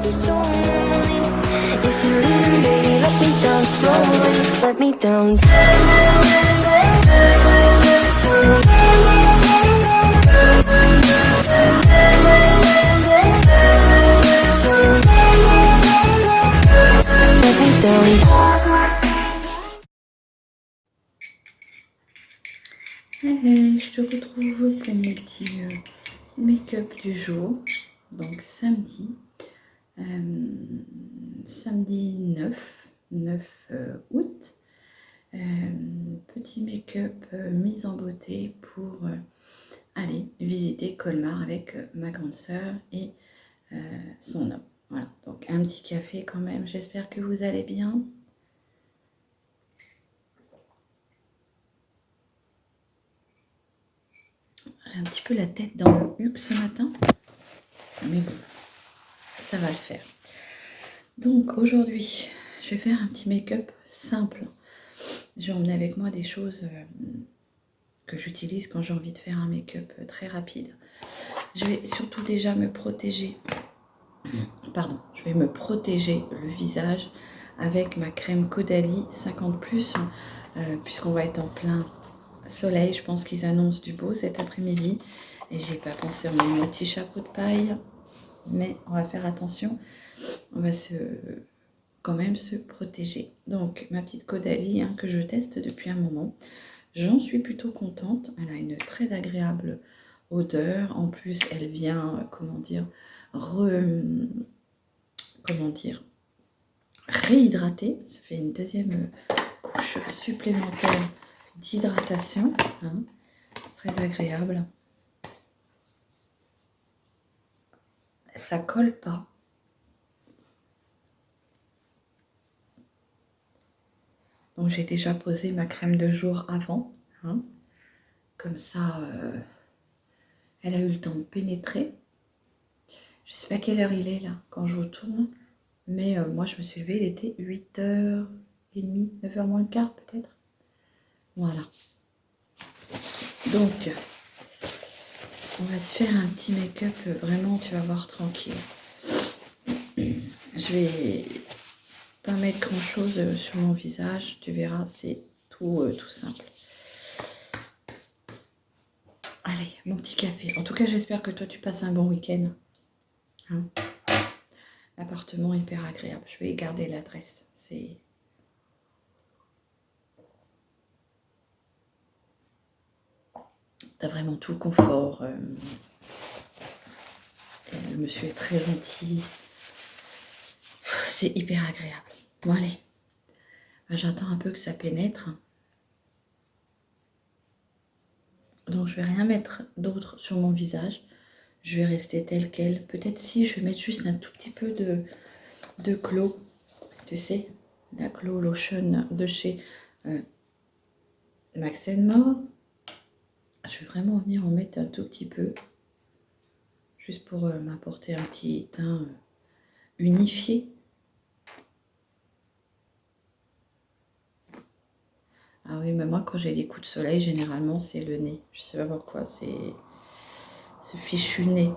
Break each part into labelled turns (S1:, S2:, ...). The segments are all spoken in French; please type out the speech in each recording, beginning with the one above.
S1: be so lonely. If you're leaving, baby, let me down slowly. Let me down. Let me down.
S2: Allez, je te retrouve pour mon petit make-up du jour, donc samedi, samedi 9 août, petit make-up mise en beauté pour aller visiter Colmar avec ma grande sœur et son homme. Voilà, donc un petit café quand même, j'espère que vous allez bien. J'ai un petit peu la tête dans le huc ce matin, mais bon, ça va le faire. Donc aujourd'hui, je vais faire un petit make-up simple. J'ai emmené avec moi des choses que j'utilise quand j'ai envie de faire un make-up très rapide. Je vais surtout déjà me protéger, je vais me protéger le visage avec ma crème Caudalie 50+, puisqu'on va être en plein soleil. Je pense qu'ils annoncent du beau cet après-midi et j'ai pas pensé à mon petit chapeau de paille, mais on va faire attention. On va quand même se protéger. Donc ma petite Caudalie que je teste depuis un moment, j'en suis plutôt contente. Elle a une très agréable odeur. En plus, elle vient, réhydrater. Ça fait une deuxième couche supplémentaire d'hydratation. C'est très agréable. Ça colle pas. Donc j'ai déjà posé ma crème de jour avant. Comme ça, elle a eu le temps de pénétrer. Je ne sais pas quelle heure il est là quand je vous tourne. Mais moi je me suis levée, il était 8h30, 9h moins le quart peut-être. Voilà. Donc, on va se faire un petit make-up vraiment, tu vas voir, tranquille. Je vais pas mettre grand chose sur mon visage, tu verras, c'est tout simple. Allez, mon petit café. En tout cas, j'espère que toi tu passes un bon week-end. L'appartement hyper agréable. Je vais garder l'adresse. T'as vraiment tout le confort. Le monsieur est très gentil. C'est hyper agréable. Bon, allez. J'attends un peu que ça pénètre. Donc, je vais rien mettre d'autre sur mon visage. Je vais rester telle quelle. Peut-être si je vais mettre juste un tout petit peu de Glow. Tu sais, la Glow Lotion de chez Max More. Je vais vraiment venir en mettre un tout petit peu. Juste pour m'apporter un petit teint unifié. Ah oui, mais moi, quand j'ai des coups de soleil, généralement, c'est le nez. Je sais pas pourquoi, c'est ce fichu nez.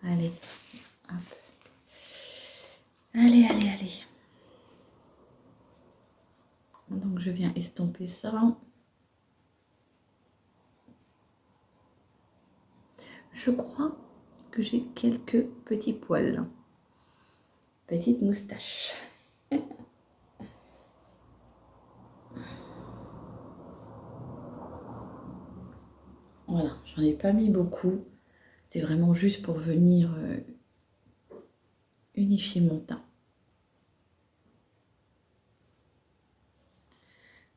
S2: Allez, hop. Allez. Donc, je viens estomper ça. Je crois que j'ai quelques petits poils. Petite moustache. Voilà, j'en ai pas mis beaucoup. C'était vraiment juste pour venir unifier mon teint.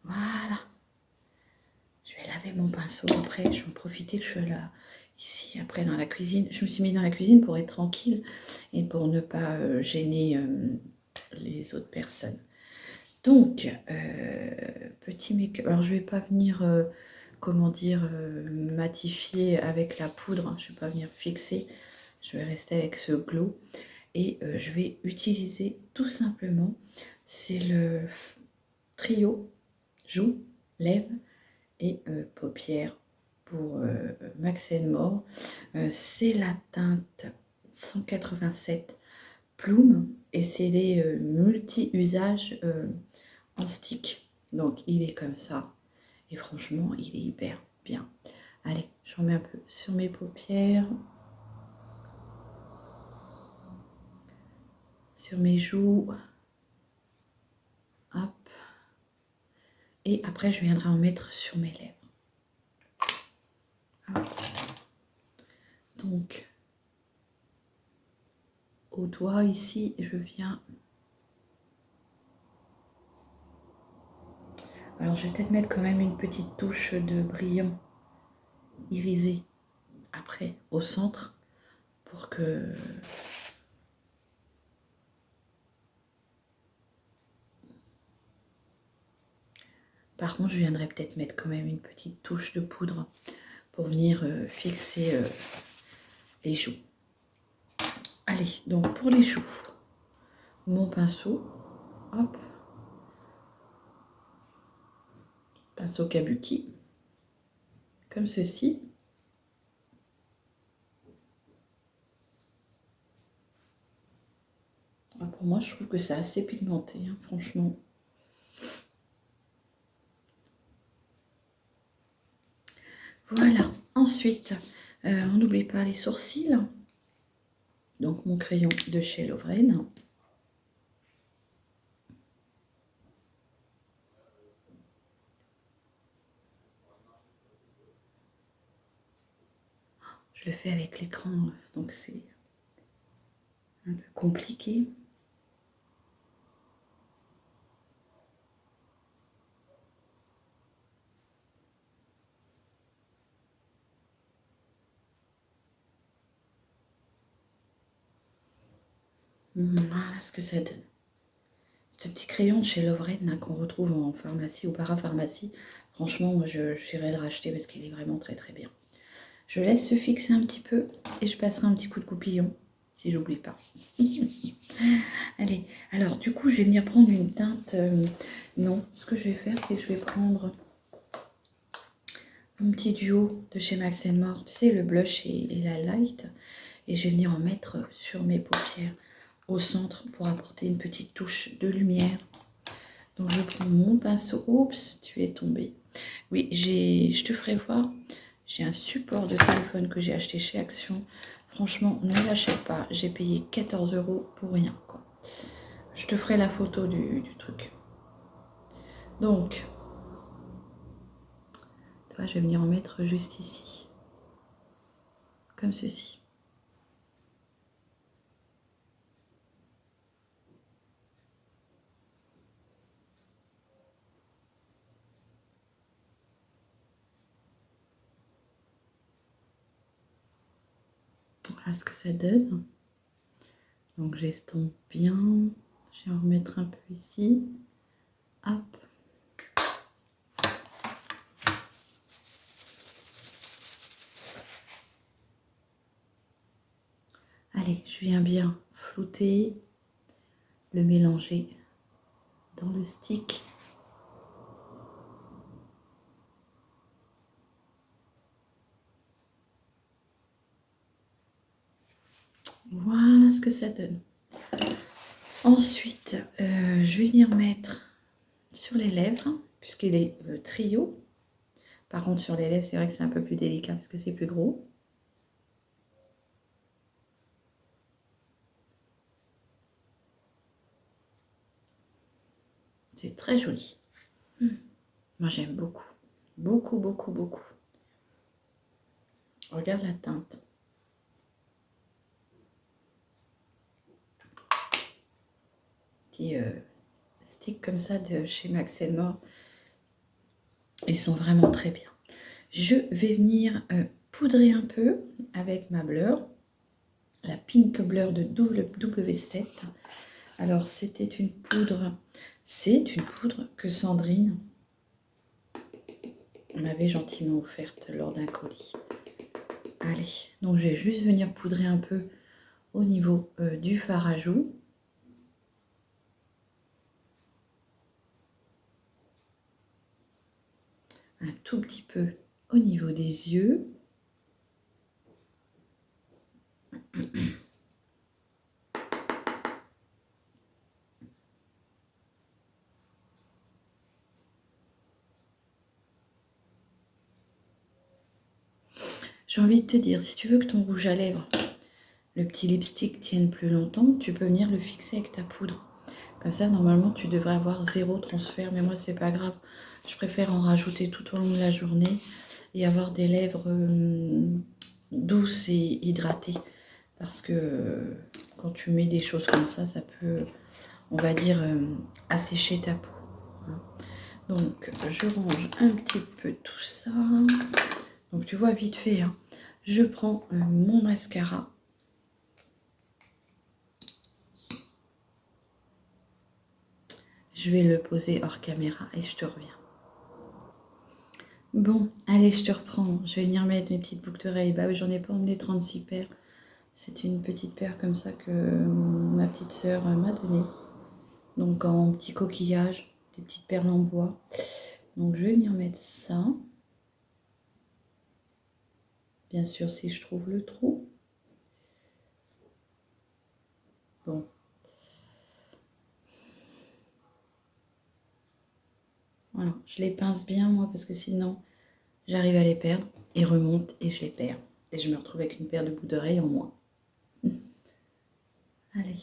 S2: Voilà. Je vais laver mon pinceau après. Je vais en profiter que je suis là, ici, après dans la cuisine. Je me suis mis dans la cuisine pour être tranquille et pour ne pas gêner les autres personnes. Donc, petit make-up. Alors, je vais pas venir, matifier avec la poudre. Je vais pas venir fixer. Je vais rester avec ce glow. Et je vais utiliser tout simplement, c'est le trio joues, lèvres et paupières pour Max More. C'est la teinte 187 plumes et c'est les multi-usages en stick. Donc il est comme ça et franchement il est hyper bien. Allez, j'en mets un peu sur mes paupières, sur mes joues. Hop. Et après je viendrai en mettre sur mes lèvres. Hop. Donc au doigt ici, je viens. Alors je vais peut-être mettre quand même une petite touche de brillant irisé après au centre pour que par contre je viendrai peut-être mettre quand même une petite touche de poudre pour venir fixer les joues. Allez, donc pour les joues, mon pinceau, hop, pinceau kabuki, comme ceci. Pour moi, je trouve que c'est assez pigmenté, hein, franchement. Voilà. Ensuite, on n'oublie pas les sourcils. Donc, mon crayon de chez Lovren. Je le fais avec l'écran, donc c'est un peu compliqué. Voilà ce que ça donne. Ce petit crayon de chez Lovren qu'on retrouve en pharmacie ou parapharmacie, franchement, moi j'irai le racheter parce qu'il est vraiment très très bien. Je laisse se fixer un petit peu et je passerai un petit coup de coupillon si j'oublie pas. Allez, alors du coup je vais venir prendre une teinte. Non, ce que je vais faire, c'est que je vais prendre mon petit duo de chez Max More, tu sais, le blush et la light. Et je vais venir en mettre sur mes paupières au centre pour apporter une petite touche de lumière. Donc je prends mon pinceau. Oups, tu es tombé. Oui, je te ferai voir. J'ai un support de téléphone que j'ai acheté chez Action. Franchement, ne l'achète pas. J'ai payé 14 € pour rien, quoi. Je te ferai la photo du truc. Donc, toi, je vais venir en mettre juste ici. Comme ceci. Voilà ce que ça donne. Donc j'estompe bien. Je vais en remettre un peu ici. Hop. Allez, je viens bien flouter, le mélanger dans le stick. Voilà ce que ça donne. Ensuite, je vais venir mettre sur les lèvres, puisqu'il est trio. Par contre, sur les lèvres, c'est vrai que c'est un peu plus délicat parce que c'est plus gros. C'est très joli. Moi, j'aime beaucoup. Beaucoup, beaucoup, beaucoup. Regarde la teinte. Petit stick comme ça de chez Max More. Ils sont vraiment très bien. Je vais venir poudrer un peu avec ma blur. La Pink Blur de W7. Alors, c'était une poudre. C'est une poudre que Sandrine m'avait gentiment offerte lors d'un colis. Allez, donc je vais juste venir poudrer un peu au niveau du fard à joues. Un tout petit peu au niveau des yeux. J'ai envie de te dire, si tu veux que ton rouge à lèvres, le petit lipstick tienne plus longtemps, tu peux venir le fixer avec ta poudre. Comme ça, normalement, tu devrais avoir 0 transfert. Mais moi, c'est pas grave. Je préfère en rajouter tout au long de la journée et avoir des lèvres douces et hydratées. Parce que quand tu mets des choses comme ça peut, on va dire, assécher ta peau. Donc, je range un petit peu tout ça. Donc, tu vois, vite fait, hein. Je prends mon mascara. Je vais le poser hors caméra et je te reviens. Bon, allez, je te reprends. Je vais venir mettre mes petites boucles d'oreilles. Bah oui, j'en ai pas emmené 36 paires. C'est une petite paire comme ça que ma petite sœur m'a donnée. Donc en petit coquillage, des petites perles en bois. Donc je vais venir mettre ça. Bien sûr, si je trouve le trou. Bon. Voilà, je les pince bien moi parce que sinon j'arrive à les perdre. Ils remontent et je les perds. Et je me retrouve avec une paire de boucles d'oreilles en moins. Allez.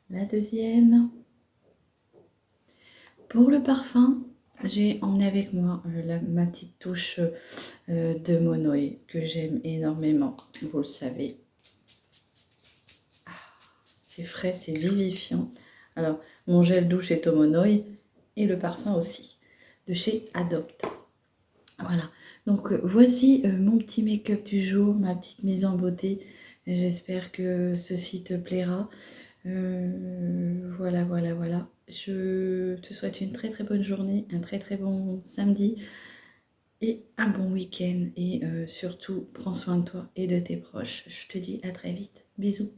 S2: La deuxième. Pour le parfum, j'ai emmené avec moi ma petite touche de Monoi que j'aime énormément, vous le savez. Ah, c'est frais, c'est vivifiant. Alors, mon gel douche est au Monoi et le parfum aussi, de chez Adopt. Voilà, donc voici mon petit make-up du jour, ma petite mise en beauté. J'espère que ceci te plaira. Voilà. Je te souhaite une très très bonne journée, un très très bon samedi et un bon week-end. Et surtout, prends soin de toi et de tes proches. Je te dis à très vite. Bisous.